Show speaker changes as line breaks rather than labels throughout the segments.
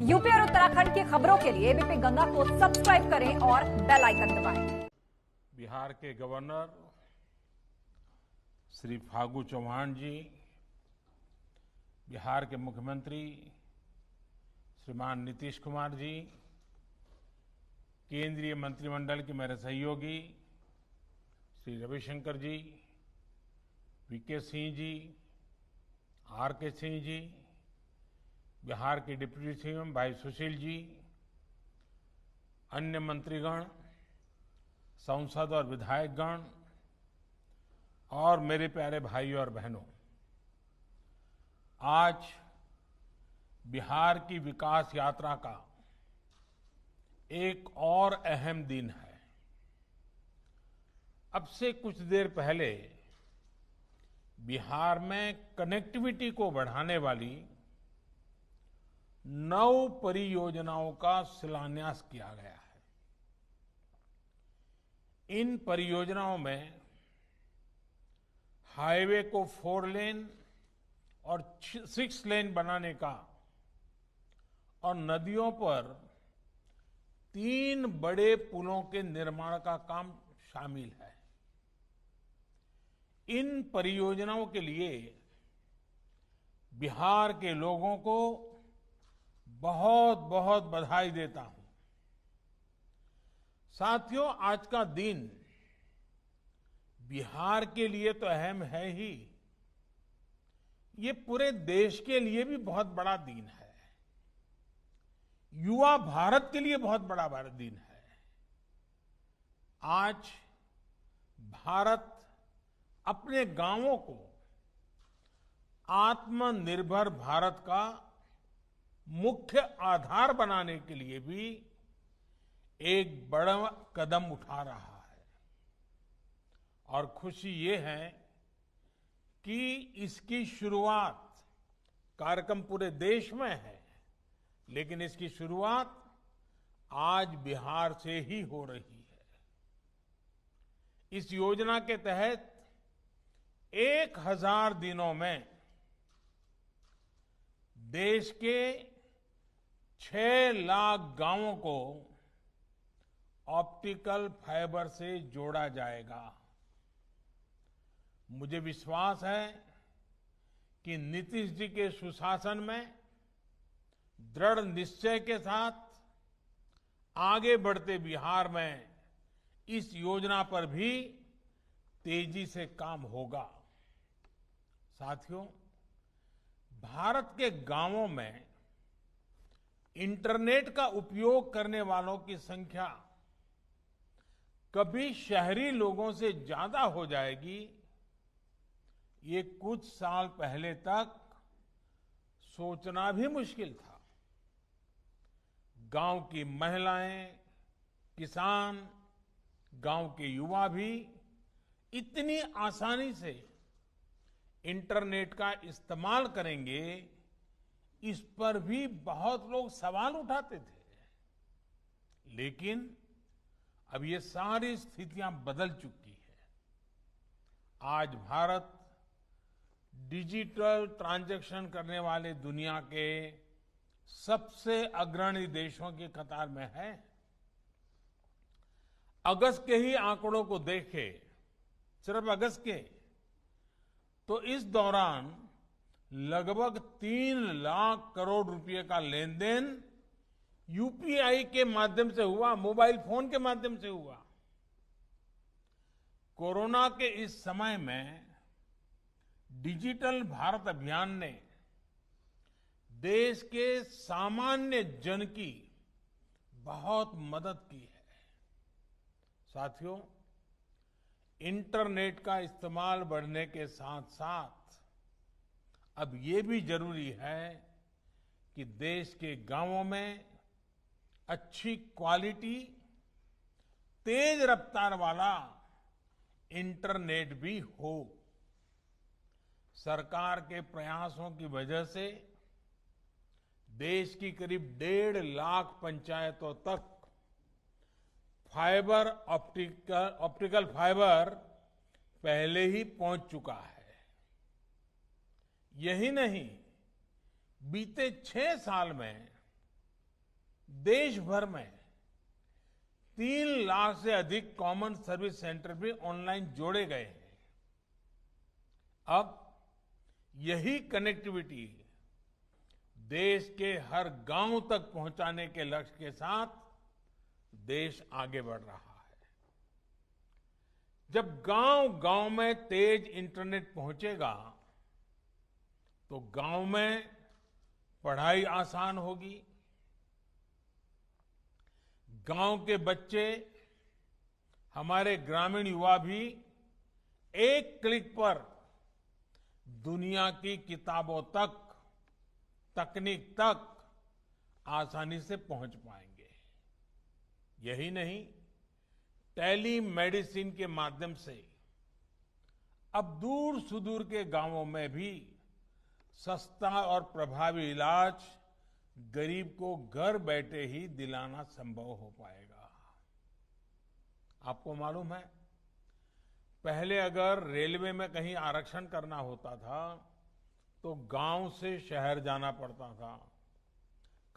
UP और उत्तराखंड की खबरों के लिए एबीपी गंगा को सब्सक्राइब करें और बेल आइकन दबाएं।
बिहार के गवर्नर श्री फागू चौहान जी, बिहार के मुख्यमंत्री श्रीमान नीतीश कुमार जी, केंद्रीय मंत्रिमंडल के मेरे सहयोगी श्री रविशंकर जी, वीके सिंह जी, आरके सिंह जी, बिहार के डिप्टी सीएम भाई सुशील जी, अन्य मंत्रीगण, सांसद और विधायकगण और मेरे प्यारे भाई और बहनों, आज बिहार की विकास यात्रा का एक और अहम दिन है। अब से कुछ देर पहले बिहार में कनेक्टिविटी को बढ़ाने वाली 9 परियोजनाओं का शिलान्यास किया गया है। इन परियोजनाओं में हाईवे को 4 लेन और 6 लेन बनाने का और नदियों पर 3 बड़े पुलों के निर्माण का काम शामिल है। इन परियोजनाओं के लिए बिहार के लोगों को बहुत बहुत बधाई देता हूं। साथियों, आज का दिन बिहार के लिए तो अहम है ही, ये पूरे देश के लिए भी बहुत बड़ा दिन है। युवा भारत के लिए बहुत बड़ा दिन है। आज भारत अपने गांवों को आत्मनिर्भर भारत का मुख्य आधार बनाने के लिए भी एक बड़ा कदम उठा रहा है। और खुशी ये है कि इसकी शुरुआत, कार्यक्रम पूरे देश में है, लेकिन इसकी शुरुआत आज बिहार से ही हो रही है। इस योजना के तहत 1000 दिनों में देश के 6 लाख गांवों को ऑप्टिकल फाइबर से जोड़ा जाएगा। मुझे विश्वास है कि नीतीश जी के सुशासन में दृढ़ निश्चय के साथ आगे बढ़ते बिहार में इस योजना पर भी तेजी से काम होगा। साथियों, भारत के गांवों में इंटरनेट का उपयोग करने वालों की संख्या कभी शहरी लोगों से ज्यादा हो जाएगी, ये कुछ साल पहले तक सोचना भी मुश्किल था। गांव की महिलाएं, किसान, गांव के युवा भी इतनी आसानी से इंटरनेट का इस्तेमाल करेंगे, इस पर भी बहुत लोग सवाल उठाते थे। लेकिन अब ये सारी स्थितियां बदल चुकी है। आज भारत डिजिटल ट्रांजैक्शन करने वाले दुनिया के सबसे अग्रणी देशों की कतार में है। अगस्त के ही आंकड़ों को देखें, सिर्फ अगस्त के, तो इस दौरान लगभग 3 लाख करोड़ रुपए का लेन देन यूपीआई के माध्यम से हुआ, मोबाइल फोन के माध्यम से हुआ। कोरोना के इस समय में डिजिटल भारत अभियान ने देश के सामान्य जन की बहुत मदद की है। साथियों, इंटरनेट का इस्तेमाल बढ़ने के साथ साथ अब ये भी जरूरी है कि देश के गांवों में अच्छी क्वालिटी, तेज रफ्तार वाला इंटरनेट भी हो। सरकार के प्रयासों की वजह से देश की करीब 1.5 लाख पंचायतों तक फाइबर ऑप्टिकल फाइबर पहले ही पहुंच चुका है। यही नहीं, बीते 6 साल में देश भर में 3 लाख से अधिक कॉमन सर्विस सेंटर भी ऑनलाइन जोड़े गए हैं। अब यही कनेक्टिविटी देश के हर गांव तक पहुंचाने के लक्ष्य के साथ देश आगे बढ़ रहा है। जब गांव-गांव में तेज इंटरनेट पहुंचेगा तो गांव में पढ़ाई आसान होगी। गांव के बच्चे, हमारे ग्रामीण युवा भी एक क्लिक पर दुनिया की किताबों तक, तकनीक तक आसानी से पहुंच पाएंगे। यही नहीं, टेली मेडिसिन के माध्यम से अब दूर सुदूर के गांवों में भी सस्ता और प्रभावी इलाज गरीब को घर बैठे ही दिलाना संभव हो पाएगा। आपको मालूम है, पहले अगर रेलवे में कहीं आरक्षण करना होता था तो गांव से शहर जाना पड़ता था,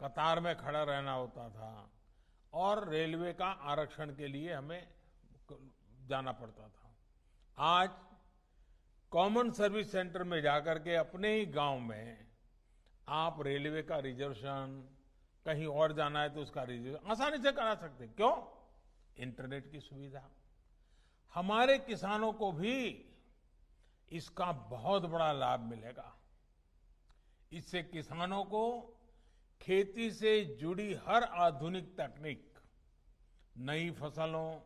कतार में खड़ा रहना होता था और रेलवे का आरक्षण के लिए हमें जाना पड़ता था। आज कॉमन सर्विस सेंटर में जाकर के अपने ही गांव में आप रेलवे का रिजर्वेशन, कहीं और जाना है तो उसका रिजर्वेशन आसानी से करा सकते। क्यों? इंटरनेट की सुविधा। हमारे किसानों को भी इसका बहुत बड़ा लाभ मिलेगा। इससे किसानों को खेती से जुड़ी हर आधुनिक तकनीक, नई फसलों,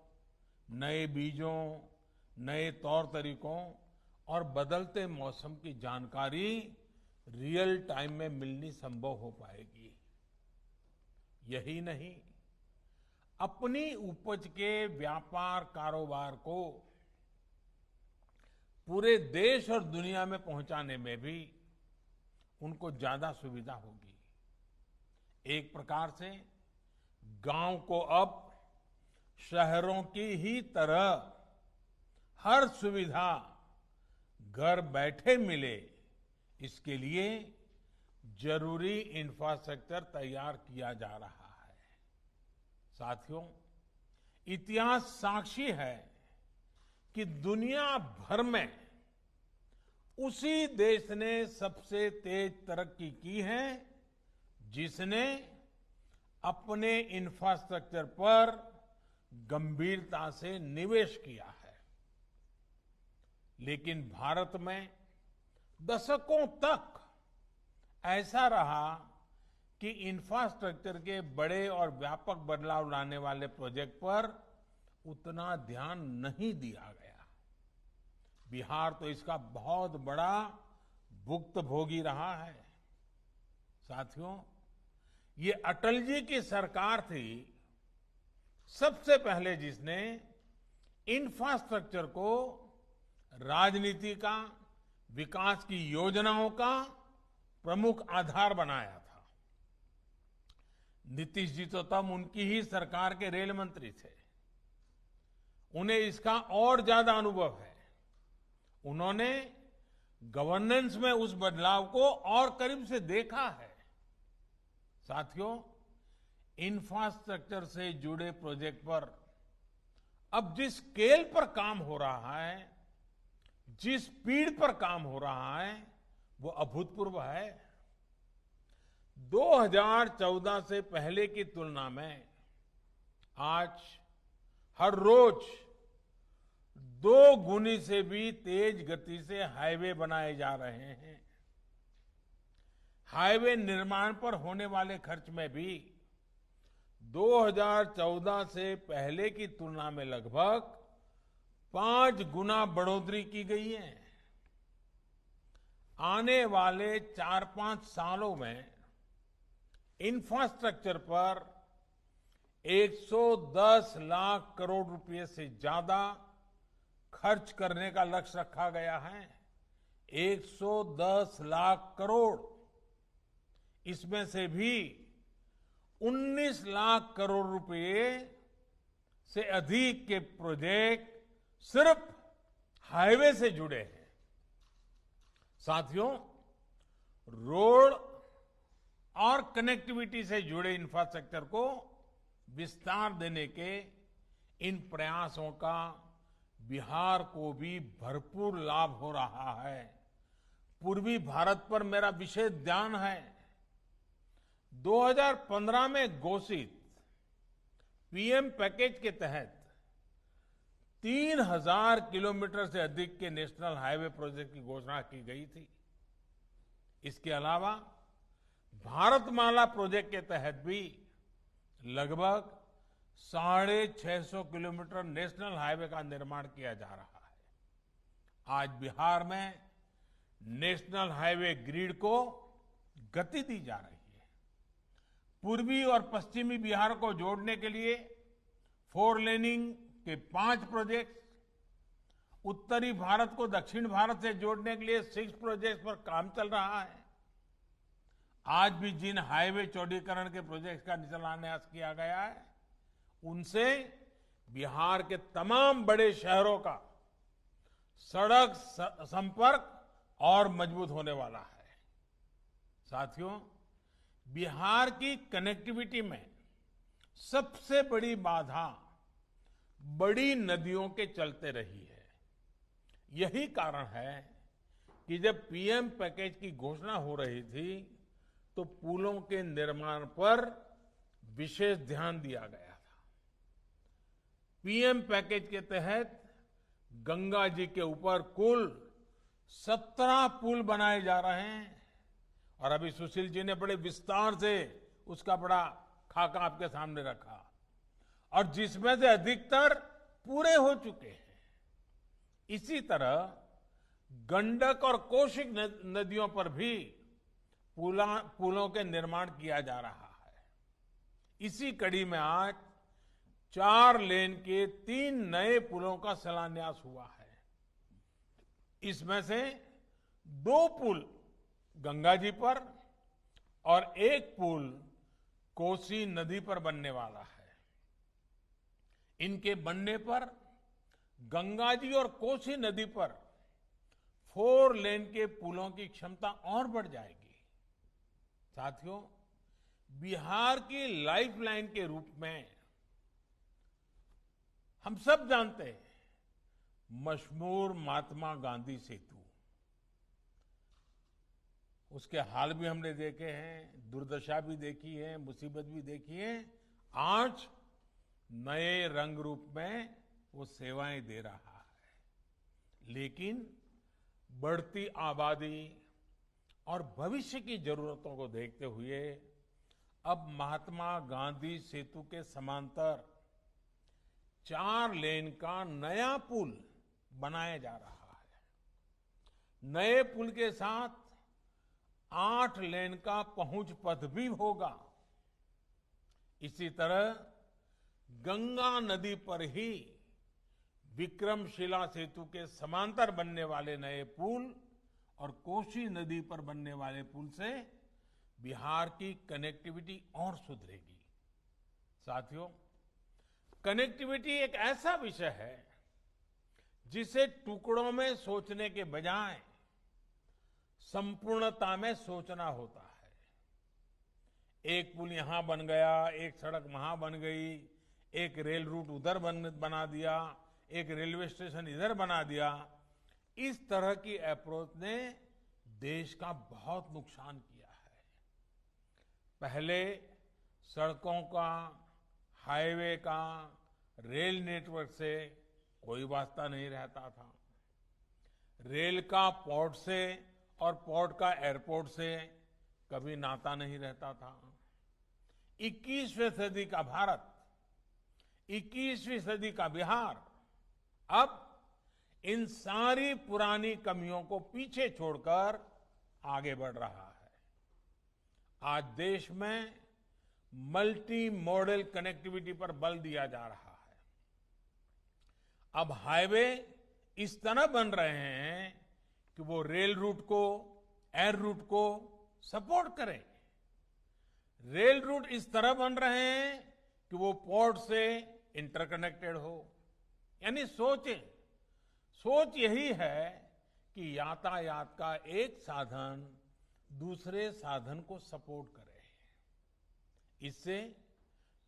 नए बीजों, नए तौर तरीकों और बदलते मौसम की जानकारी रियल टाइम में मिलनी संभव हो पाएगी। यही नहीं, अपनी उपज के व्यापार कारोबार को पूरे देश और दुनिया में पहुंचाने में भी उनको ज्यादा सुविधा होगी। एक प्रकार से गांव को अब शहरों की ही तरह हर सुविधा घर बैठे मिले, इसके लिए जरूरी इंफ्रास्ट्रक्चर तैयार किया जा रहा है। साथियों, इतिहास साक्षी है कि दुनिया भर में उसी देश ने सबसे तेज तरक्की की है जिसने अपने इंफ्रास्ट्रक्चर पर गंभीरता से निवेश किया है। लेकिन भारत में दशकों तक ऐसा रहा कि इंफ्रास्ट्रक्चर के बड़े और व्यापक बदलाव लाने वाले प्रोजेक्ट पर उतना ध्यान नहीं दिया गया। बिहार तो इसका बहुत बड़ा भुक्तभोगी रहा है। साथियों, ये अटल जी की सरकार थी सबसे पहले जिसने इंफ्रास्ट्रक्चर को राजनीति का, विकास की योजनाओं का प्रमुख आधार बनाया था। नीतीश जी तो तब उनकी ही सरकार के रेल मंत्री थे। उन्हें इसका और ज्यादा अनुभव है। उन्होंने गवर्नेंस में उस बदलाव को और करीब से देखा है। साथियों, इंफ्रास्ट्रक्चर से जुड़े प्रोजेक्ट पर अब जिस स्केल पर काम हो रहा है, जिस स्पीड पर काम हो रहा है, वो अभूतपूर्व है। 2014 से पहले की तुलना में आज हर रोज 2 गुनी से भी तेज गति से हाईवे बनाए जा रहे हैं। हाईवे निर्माण पर होने वाले खर्च में भी 2014 से पहले की तुलना में लगभग 5 गुना बढ़ोतरी की गई है। आने वाले 4-5 सालों में इंफ्रास्ट्रक्चर पर 110 लाख करोड़ रुपए से ज्यादा खर्च करने का लक्ष्य रखा गया है। 110 लाख करोड़, इसमें से भी 19 लाख करोड़ रुपए से अधिक के प्रोजेक्ट सिर्फ हाईवे से जुड़े हैं। साथियों, रोड और कनेक्टिविटी से जुड़े इंफ्रास्ट्रक्चर को विस्तार देने के इन प्रयासों का बिहार को भी भरपूर लाभ हो रहा है। पूर्वी भारत पर मेरा विशेष ध्यान है। 2015 में घोषित पीएम पैकेज के तहत 3000 किलोमीटर से अधिक के नेशनल हाईवे प्रोजेक्ट की घोषणा की गई थी। इसके अलावा भारतमाला प्रोजेक्ट के तहत भी लगभग 650 किलोमीटर नेशनल हाईवे का निर्माण किया जा रहा है। आज बिहार में नेशनल हाईवे ग्रिड को गति दी जा रही है। पूर्वी और पश्चिमी बिहार को जोड़ने के लिए 4 लेनिंग के 5 प्रोजेक्ट, उत्तरी भारत को दक्षिण भारत से जोड़ने के लिए 6 प्रोजेक्ट पर काम चल रहा है। आज भी जिन हाईवे चौड़ीकरण के प्रोजेक्ट का शिलान्यास किया गया है, उनसे बिहार के तमाम बड़े शहरों का सड़क संपर्क और मजबूत होने वाला है। साथियों, बिहार की कनेक्टिविटी में सबसे बड़ी बाधा बड़ी नदियों के चलते रही है। यही कारण है कि जब पीएम पैकेज की घोषणा हो रही थी तो पुलों के निर्माण पर विशेष ध्यान दिया गया था। पीएम पैकेज के तहत गंगा जी के ऊपर कुल 17 पुल बनाए जा रहे हैं और अभी सुशील जी ने बड़े विस्तार से उसका बड़ा खाका आपके सामने रखा और जिसमें से अधिकतर पूरे हो चुके हैं। इसी तरह गंडक और कोसी नदियों पर भी पुलों के निर्माण किया जा रहा है। इसी कड़ी में आज 4 लेन के 3 नए पुलों का शिलान्यास हुआ है। इसमें से 2 पुल गंगा जी पर और 1 पुल कोसी नदी पर बनने वाला है। इनके बनने पर गंगा जी और कोसी नदी पर 4 लेन के पुलों की क्षमता और बढ़ जाएगी। साथियों, बिहार की लाइफलाइन के रूप में हम सब जानते हैं मशहूर महात्मा गांधी सेतु, उसके हाल भी हमने देखे हैं, दुर्दशा भी देखी है, मुसीबत भी देखी है। आज नए रंग रूप में वो सेवाएं दे रहा है। लेकिन बढ़ती आबादी और भविष्य की जरूरतों को देखते हुए अब महात्मा गांधी सेतु के समांतर 4 लेन का नया पुल बनाया जा रहा है। नए पुल के साथ 8 लेन का पहुंच पथ भी होगा। इसी तरह गंगा नदी पर ही विक्रमशिला सेतु के समांतर बनने वाले नए पुल और कोसी नदी पर बनने वाले पुल से बिहार की कनेक्टिविटी और सुधरेगी। साथियों, कनेक्टिविटी एक ऐसा विषय है जिसे टुकड़ों में सोचने के बजाय संपूर्णता में सोचना होता है। एक पुल यहां बन गया, एक सड़क वहां बन गई, एक रेल रूट उधर बना दिया, एक रेलवे स्टेशन इधर बना दिया। इस तरह की अप्रोच ने देश का बहुत नुकसान किया है। पहले सड़कों का, हाईवे का, रेल नेटवर्क से कोई वास्ता नहीं रहता था। रेल का पोर्ट से और पोर्ट का एयरपोर्ट से कभी नाता नहीं रहता था। 21वीं सदी का भारत, 21वीं सदी का बिहार अब इन सारी पुरानी कमियों को पीछे छोड़कर आगे बढ़ रहा है। आज देश में मल्टी मॉडल कनेक्टिविटी पर बल दिया जा रहा है। अब हाईवे इस तरह बन रहे हैं कि वो रेल रूट को, एयर रूट को सपोर्ट करें। रेल रूट इस तरह बन रहे हैं कि वो पोर्ट से इंटरकनेक्टेड हो। यानी सोच यही है कि यातायात का एक साधन दूसरे साधन को सपोर्ट करे। इससे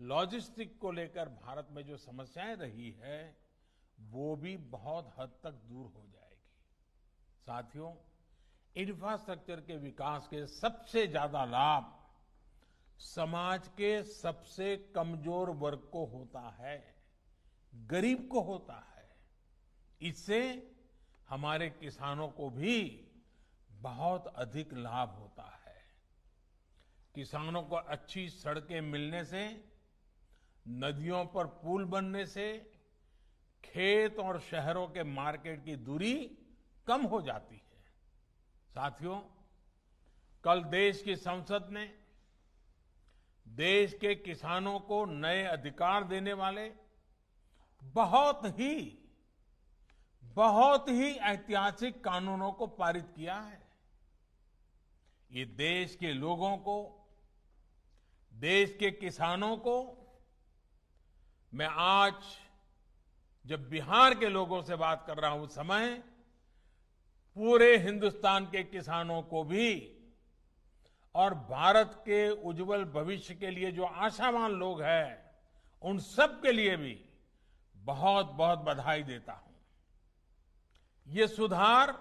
लॉजिस्टिक को लेकर भारत में जो समस्याएं रही है वो भी बहुत हद तक दूर हो जाएगी। साथियों, इंफ्रास्ट्रक्चर के विकास के सबसे ज्यादा लाभ समाज के सबसे कमजोर वर्ग को होता है, गरीब को होता है। इससे हमारे किसानों को भी बहुत अधिक लाभ होता है। किसानों को अच्छी सड़कें मिलने से, नदियों पर पुल बनने से खेत और शहरों के मार्केट की दूरी कम हो जाती है। साथियों, कल देश की संसद ने देश के किसानों को नए अधिकार देने वाले बहुत ही ऐतिहासिक कानूनों को पारित किया है। ये देश के लोगों को, देश के किसानों को, मैं आज जब बिहार के लोगों से बात कर रहा हूं उस समय पूरे हिंदुस्तान के किसानों को भी और भारत के उज्जवल भविष्य के लिए जो आशावान लोग हैं उन सब के लिए भी बहुत बहुत बधाई देता हूं। ये सुधार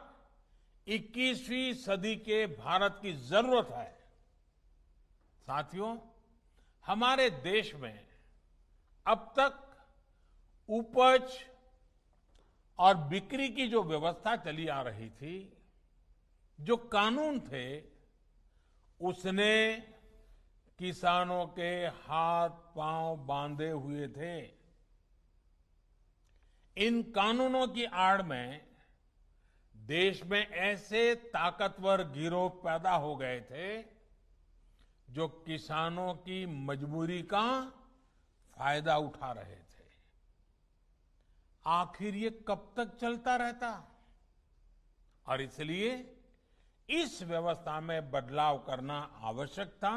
21वीं सदी के भारत की जरूरत है। साथियों, हमारे देश में अब तक उपज और बिक्री की जो व्यवस्था चली आ रही थी, जो कानून थे, उसने किसानों के हाथ पांव बांधे हुए थे। इन कानूनों की आड़ में देश में ऐसे ताकतवर गिरोह पैदा हो गए थे जो किसानों की मजबूरी का फायदा उठा रहे थे। आखिर ये कब तक चलता रहता? और इसलिए इस व्यवस्था में बदलाव करना आवश्यक था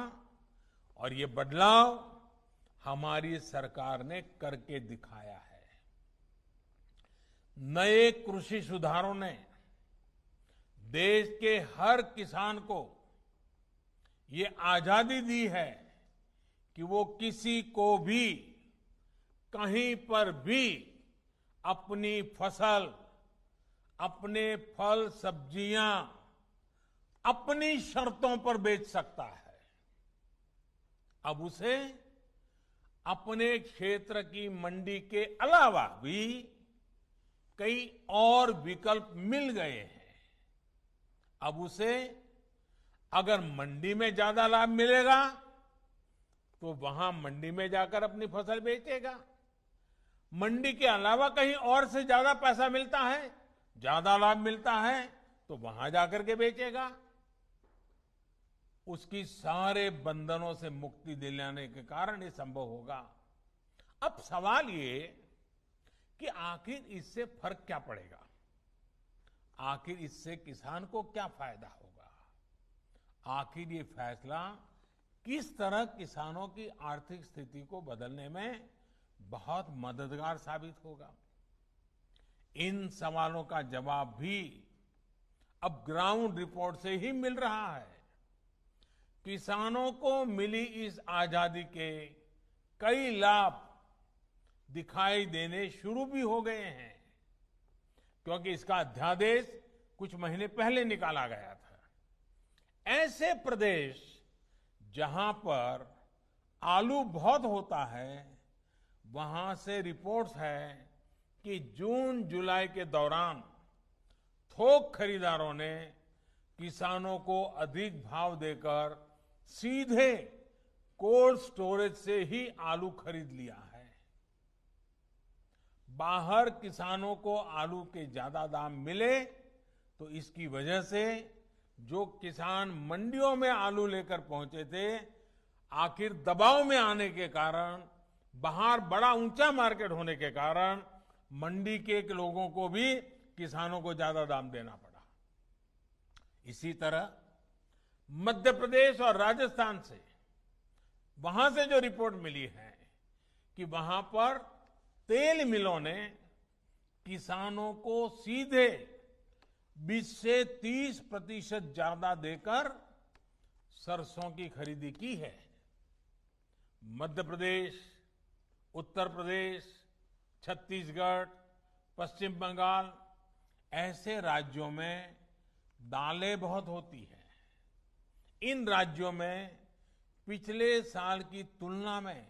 और ये बदलाव हमारी सरकार ने करके दिखाया है। नए कृषि सुधारों ने देश के हर किसान को ये आजादी दी है कि वो किसी को भी कहीं पर भी अपनी फसल, अपने फल सब्जियां अपनी शर्तों पर बेच सकता है। अब उसे अपने क्षेत्र की मंडी के अलावा भी कई और विकल्प मिल गए हैं। अब उसे अगर मंडी में ज्यादा लाभ मिलेगा तो वहां मंडी में जाकर अपनी फसल बेचेगा। मंडी के अलावा कहीं और से ज्यादा पैसा मिलता है, ज्यादा लाभ मिलता है तो वहां जाकर के बेचेगा। उसकी सारे बंधनों से मुक्ति दिलाने के कारण ये संभव होगा। अब सवाल ये कि आखिर इससे फर्क क्या पड़ेगा? आखिर इससे किसान को क्या फायदा होगा? आखिर ये फैसला किस तरह किसानों की आर्थिक स्थिति को बदलने में बहुत मददगार साबित होगा? इन सवालों का जवाब भी अब ग्राउंड रिपोर्ट से ही मिल रहा है। किसानों को मिली इस आजादी के कई लाभ दिखाई देने शुरू भी हो गए हैं, क्योंकि इसका अध्यादेश कुछ महीने पहले निकाला गया था। ऐसे प्रदेश जहां पर आलू बहुत होता है, वहां से रिपोर्ट्स है कि जून जुलाई के दौरान थोक खरीदारों ने किसानों को अधिक भाव देकर सीधे कोल्ड स्टोरेज से ही आलू खरीद लिया है। बाहर किसानों को आलू के ज्यादा दाम मिले तो इसकी वजह से जो किसान मंडियों में आलू लेकर पहुंचे थे, आखिर दबाव में आने के कारण, बाहर बड़ा ऊंचा मार्केट होने के कारण मंडी के लोगों को भी किसानों को ज्यादा दाम देना पड़ा। इसी तरह मध्य प्रदेश और राजस्थान से, वहां से जो रिपोर्ट मिली है कि वहां पर तेल मिलों ने किसानों को सीधे 20 से 30% ज्यादा देकर सरसों की खरीदी की है। मध्य प्रदेश, उत्तर प्रदेश, छत्तीसगढ़, पश्चिम बंगाल ऐसे राज्यों में दालें बहुत होती हैं। इन राज्यों में पिछले साल की तुलना में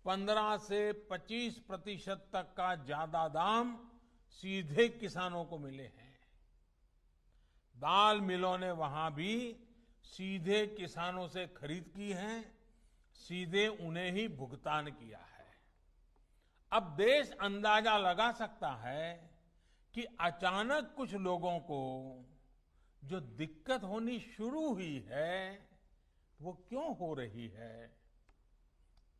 15 से 25% तक का ज्यादा दाम सीधे किसानों को मिले हैं। दाल मिलों ने वहां भी सीधे किसानों से खरीद की है, सीधे उन्हें ही भुगतान किया है। अब देश अंदाजा लगा सकता है कि अचानक कुछ लोगों को जो दिक्कत होनी शुरू हुई है वो क्यों हो रही है।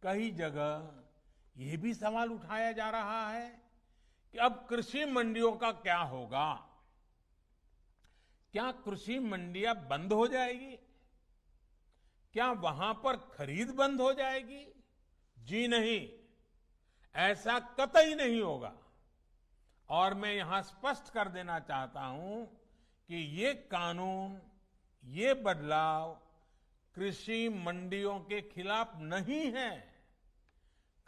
कई जगह ये भी सवाल उठाया जा रहा है कि अब कृषि मंडियों का क्या होगा। क्या कृषि मंडियां बंद हो जाएगी? क्या वहां पर खरीद बंद हो जाएगी? जी नहीं, ऐसा कतई नहीं होगा। और मैं यहां स्पष्ट कर देना चाहता हूं कि ये कानून, ये बदलाव कृषि मंडियों के खिलाफ नहीं है।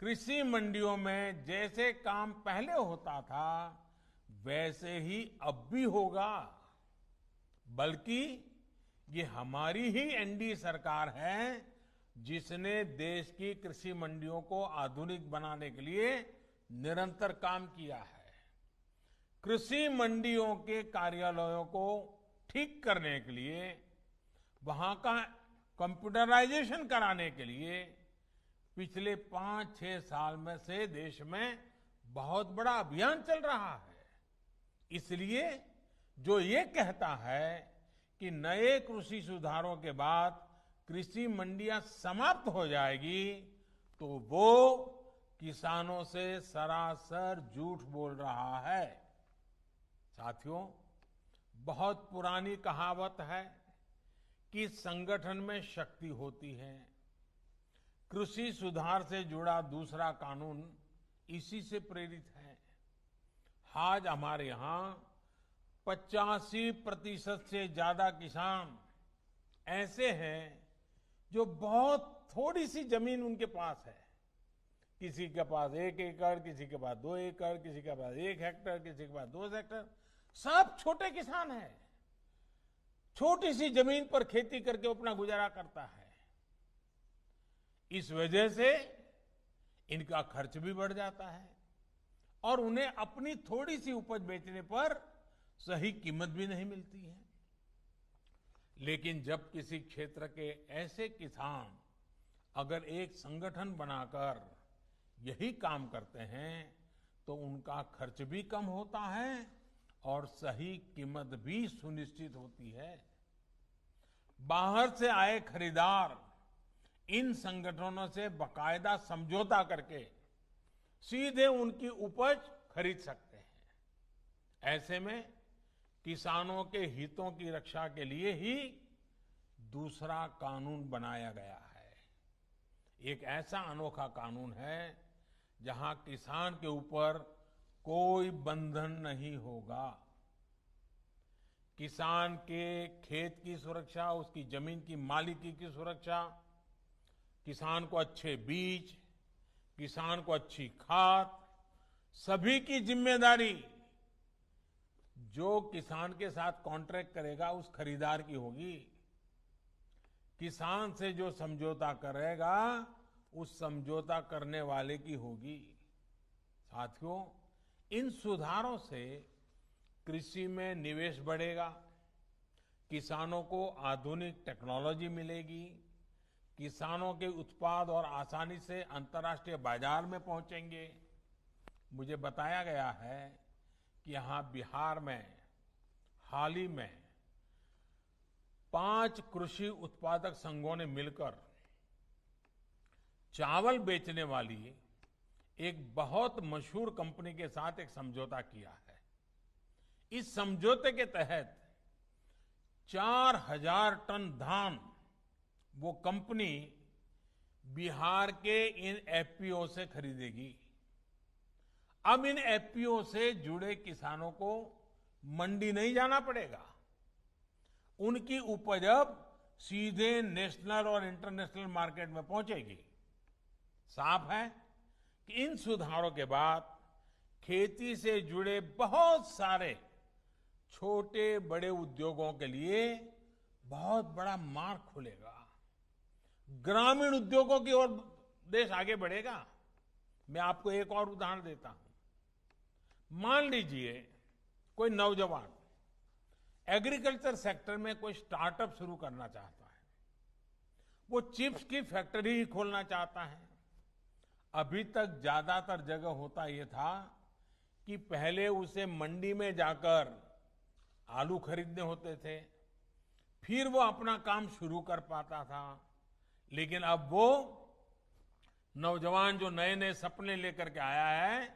कृषि मंडियों में जैसे काम पहले होता था वैसे ही अब भी होगा। बल्कि ये हमारी ही एनडीए सरकार है जिसने देश की कृषि मंडियों को आधुनिक बनाने के लिए निरंतर काम किया है। कृषि मंडियों के कार्यालयों को ठीक करने के लिए, वहां का कंप्यूटराइजेशन कराने के लिए पिछले 5-6 साल में से देश में बहुत बड़ा अभियान चल रहा है। इसलिए जो ये कहता है कि नए कृषि सुधारों के बाद कृषि मंडियां समाप्त हो जाएगी, तो वो किसानों से सरासर झूठ बोल रहा है। साथियों, बहुत पुरानी कहावत है कि संगठन में शक्ति होती है। कृषि सुधार से जुड़ा दूसरा कानून इसी से प्रेरित है। आज हमारे यहां 85% से ज्यादा किसान ऐसे हैं जो बहुत थोड़ी सी जमीन उनके पास है। किसी के पास 1 एकड़, किसी के पास 2 एकड़, किसी के पास 1 हेक्टेयर, किसी के पास 2 हेक्टेयर। सब छोटे किसान हैं। छोटी सी जमीन पर खेती करके अपना गुजारा करता है। इस वजह से इनका खर्च भी बढ़ जाता है और उन्हें अपनी थोड़ी सी उपज बेचने पर सही कीमत भी नहीं मिलती है। लेकिन जब किसी क्षेत्र के ऐसे किसान अगर एक संगठन बनाकर यही काम करते हैं तो उनका खर्च भी कम होता है और सही कीमत भी सुनिश्चित होती है। बाहर से आए खरीदार इन संगठनों से बाकायदा समझौता करके सीधे उनकी उपज खरीद सकते हैं। ऐसे में किसानों के हितों की रक्षा के लिए ही दूसरा कानून बनाया गया है। एक ऐसा अनोखा कानून है जहां किसान के ऊपर कोई बंधन नहीं होगा। किसान के खेत की सुरक्षा, उसकी जमीन की मालिकी की सुरक्षा, किसान को अच्छे बीज, किसान को अच्छी खाद, सभी की जिम्मेदारी जो किसान के साथ कॉन्ट्रैक्ट करेगा उस खरीदार की होगी। किसान से जो समझौता करेगा उस समझौता करने वाले की होगी। साथियों, इन सुधारों से कृषि में निवेश बढ़ेगा, किसानों को आधुनिक टेक्नोलॉजी मिलेगी, किसानों के उत्पाद और आसानी से अंतर्राष्ट्रीय बाजार में पहुंचेंगे। मुझे बताया गया है कि यहां बिहार में हाल ही में 5 कृषि उत्पादक संघों ने मिलकर चावल बेचने वाली एक बहुत मशहूर कंपनी के साथ एक समझौता किया है। इस समझौते के तहत 4000 टन धान वो कंपनी बिहार के इन एफपीओ से खरीदेगी। अब इन एफपीओ से जुड़े किसानों को मंडी नहीं जाना पड़ेगा। उनकी उपज अब सीधे नेशनल और इंटरनेशनल मार्केट में पहुंचेगी। साफ है कि इन सुधारों के बाद खेती से जुड़े बहुत सारे छोटे बड़े उद्योगों के लिए बहुत बड़ा मार्ग खुलेगा। ग्रामीण उद्योगों की ओर देश आगे बढ़ेगा। मैं आपको एक और उदाहरण देता हूं। मान लीजिए कोई नौजवान एग्रीकल्चर सेक्टर में कोई स्टार्टअप शुरू करना चाहता है। वो चिप्स की फैक्ट्री ही खोलना चाहता है। अभी तक ज्यादातर जगह होता यह था कि पहले उसे मंडी में जाकर आलू खरीदने होते थे, फिर वो अपना काम शुरू कर पाता था। लेकिन अब वो नौजवान जो नए नए सपने लेकर के आया है,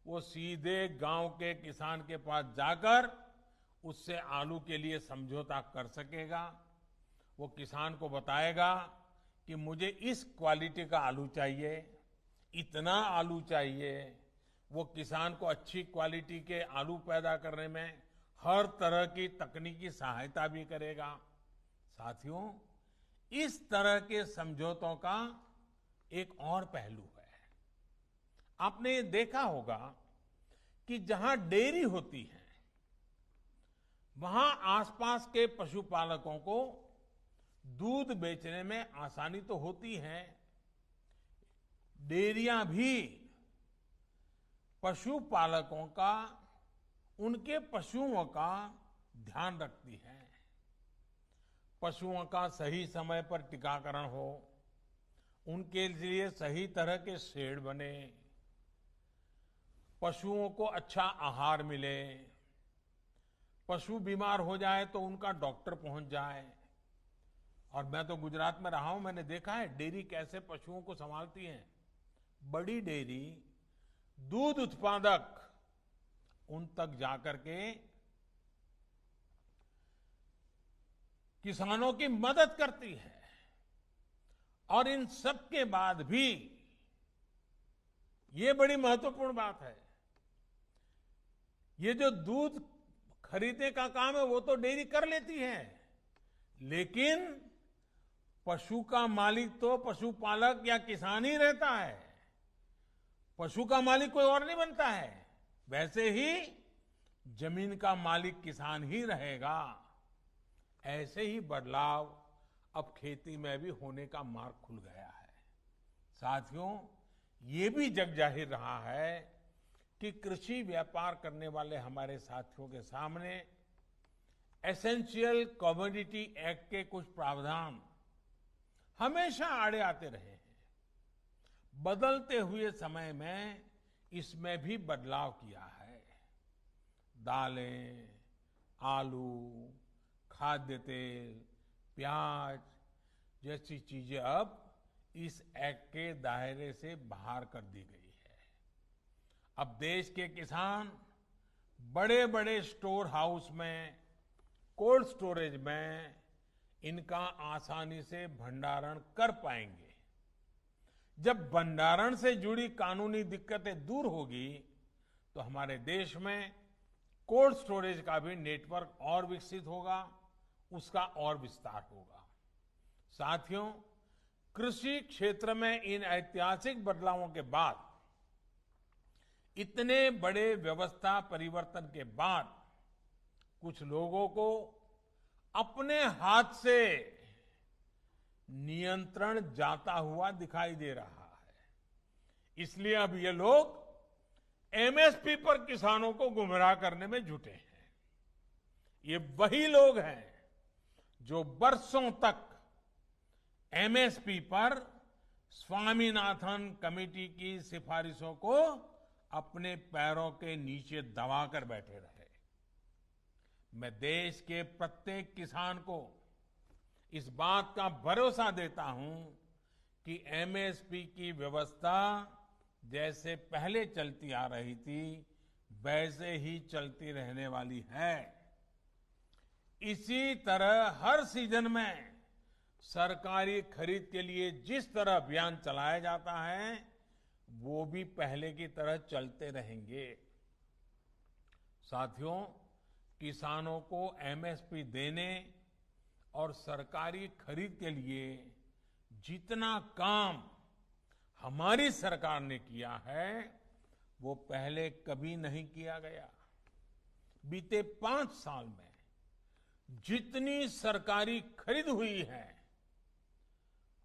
वो सीधे गांव के किसान के पास जाकर उससे आलू के लिए समझौता कर सकेगा। वो किसान को बताएगा कि मुझे इस क्वालिटी का आलू चाहिए, इतना आलू चाहिए। वो किसान को अच्छी क्वालिटी के आलू पैदा करने में हर तरह की तकनीकी सहायता भी करेगा। साथियों, इस तरह के समझौतों का एक और पहलू है। आपने ये देखा होगा कि जहां डेयरी होती है, वहां आसपास के पशुपालकों को दूध बेचने में आसानी तो होती है। डेयरियां भी पशुपालकों का, उनके पशुओं का ध्यान रखती है। पशुओं का सही समय पर टीकाकरण हो, उनके लिए सही तरह के शेड बने, पशुओं को अच्छा आहार मिले, पशु बीमार हो जाए तो उनका डॉक्टर पहुंच जाए। और मैं तो गुजरात में रहा हूं, मैंने देखा है डेयरी कैसे पशुओं को संभालती है। बड़ी डेयरी दूध उत्पादक उन तक जाकर के किसानों की मदद करती है। और इन सब के बाद भी ये बड़ी महत्वपूर्ण बात है, ये जो दूध खरीदने का काम है वो तो डेयरी कर लेती है, लेकिन पशु का मालिक तो पशुपालक या किसान ही रहता है। पशु का मालिक कोई और नहीं बनता है। वैसे ही जमीन का मालिक किसान ही रहेगा। ऐसे ही बदलाव अब खेती में भी होने का मार्ग खुल गया है। साथियों, ये भी जग जाहिर रहा है कि कृषि व्यापार करने वाले हमारे साथियों के सामने एसेंशियल कमोडिटी एक्ट के कुछ प्रावधान हमेशा आड़े आते रहे हैं। बदलते हुए समय में इसमें भी बदलाव किया है। दालें, आलू, खाद्य तेल, प्याज जैसी चीजें अब इस एक्ट के दायरे से बाहर कर दी गई है। अब देश के किसान बड़े बड़े स्टोर हाउस में, कोल्ड स्टोरेज में इनका आसानी से भंडारण कर पाएंगे। जब भंडारण से जुड़ी कानूनी दिक्कतें दूर होगी तो हमारे देश में कोल्ड स्टोरेज का भी नेटवर्क और विकसित होगा, उसका और विस्तार होगा। साथियों, कृषि क्षेत्र में इन ऐतिहासिक बदलावों के बाद, इतने बड़े व्यवस्था परिवर्तन के बाद, कुछ लोगों को अपने हाथ से नियंत्रण जाता हुआ दिखाई दे रहा है। इसलिए अब ये लोग एमएसपी पर किसानों को गुमराह करने में जुटे हैं। ये वही लोग हैं जो बरसों तक एमएसपी पर स्वामीनाथन कमेटी की सिफारिशों को अपने पैरों के नीचे दबाकर बैठे रहे। मैं देश के प्रत्येक किसान को इस बात का भरोसा देता हूं कि एमएसपी की व्यवस्था जैसे पहले चलती आ रही थी, वैसे ही चलती रहने वाली है। इसी तरह हर सीजन में सरकारी खरीद के लिए जिस तरह अभियान चलाया जाता है, वो भी पहले की तरह चलते रहेंगे। साथियों, किसानों को एमएसपी देने और सरकारी खरीद के लिए जितना काम हमारी सरकार ने किया है वो पहले कभी नहीं किया गया। बीते 5 साल में जितनी सरकारी खरीद हुई है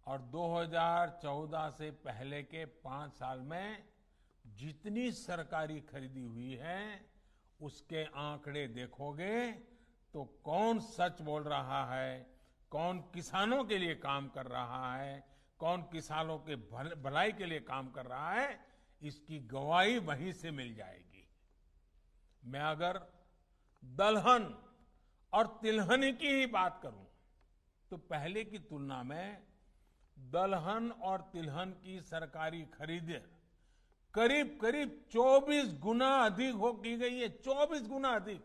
और 2014 से पहले के 5 साल में जितनी सरकारी खरीदी हुई है उसके आंकड़े देखोगे तो कौन सच बोल रहा है, कौन किसानों के लिए काम कर रहा है, कौन किसानों के भलाई के लिए काम कर रहा है, इसकी गवाही वहीं से मिल जाएगी। मैं अगर दलहन और तिलहन की ही बात करूं तो पहले की तुलना में दलहन और तिलहन की सरकारी खरीद करीब करीब 24 गुना अधिक हो की गई है। 24 गुना अधिक।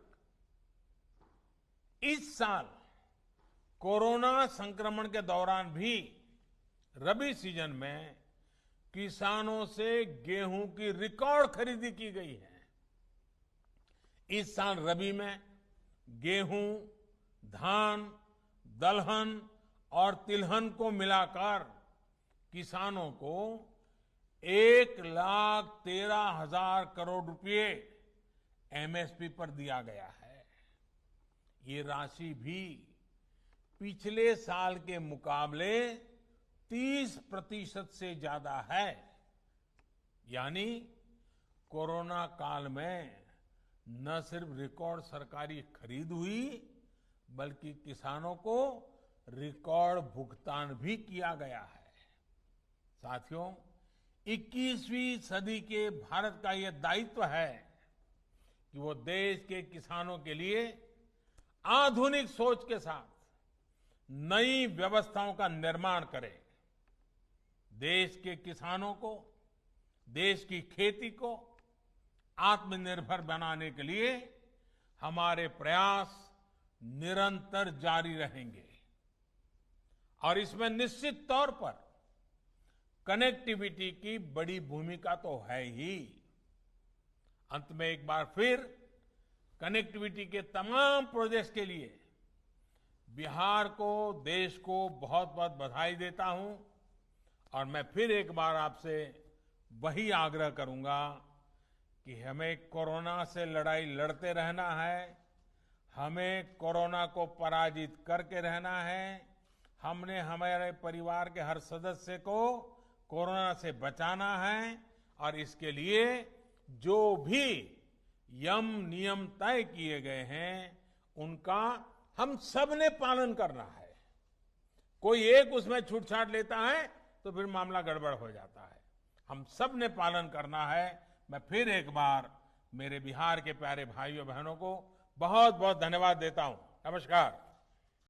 इस साल कोरोना संक्रमण के दौरान भी रबी सीजन में किसानों से गेहूं की रिकॉर्ड खरीदी की गई है। इस साल रबी में गेहूं, धान, दलहन और तिलहन को मिलाकर किसानों को 1,13,000 करोड़ रुपए एमएसपी पर दिया गया है। ये राशि भी पिछले साल के मुकाबले 30% से ज्यादा है। यानी कोरोना काल में न सिर्फ रिकॉर्ड सरकारी खरीद हुई बल्कि किसानों को रिकॉर्ड भुगतान भी किया गया है। साथियों, 21वीं सदी के भारत का यह दायित्व है कि वो देश के किसानों के लिए आधुनिक सोच के साथ नई व्यवस्थाओं का निर्माण करे। देश के किसानों को, देश की खेती को आत्मनिर्भर बनाने के लिए हमारे प्रयास निरंतर जारी रहेंगे और इसमें निश्चित तौर पर कनेक्टिविटी की बड़ी भूमिका तो है ही। अंत में एक बार फिर कनेक्टिविटी के तमाम प्रोजेक्ट्स के लिए बिहार को, देश को बहुत बहुत बधाई देता हूं और मैं फिर एक बार आपसे वही आग्रह करूंगा कि हमें कोरोना से लड़ाई लड़ते रहना है, हमें कोरोना को पराजित करके रहना है। हमने हमारे परिवार के हर सदस्य को कोरोना से बचाना है और इसके लिए जो भी यम नियम तय किए गए हैं उनका हम सब ने पालन करना है। कोई एक उसमें छूटछाट लेता है तो फिर मामला गड़बड़ हो जाता है। हम सब ने पालन करना है। मैं फिर एक बार मेरे बिहार के प्यारे भाइयों बहनों को बहुत बहुत धन्यवाद देता हूं। नमस्कार।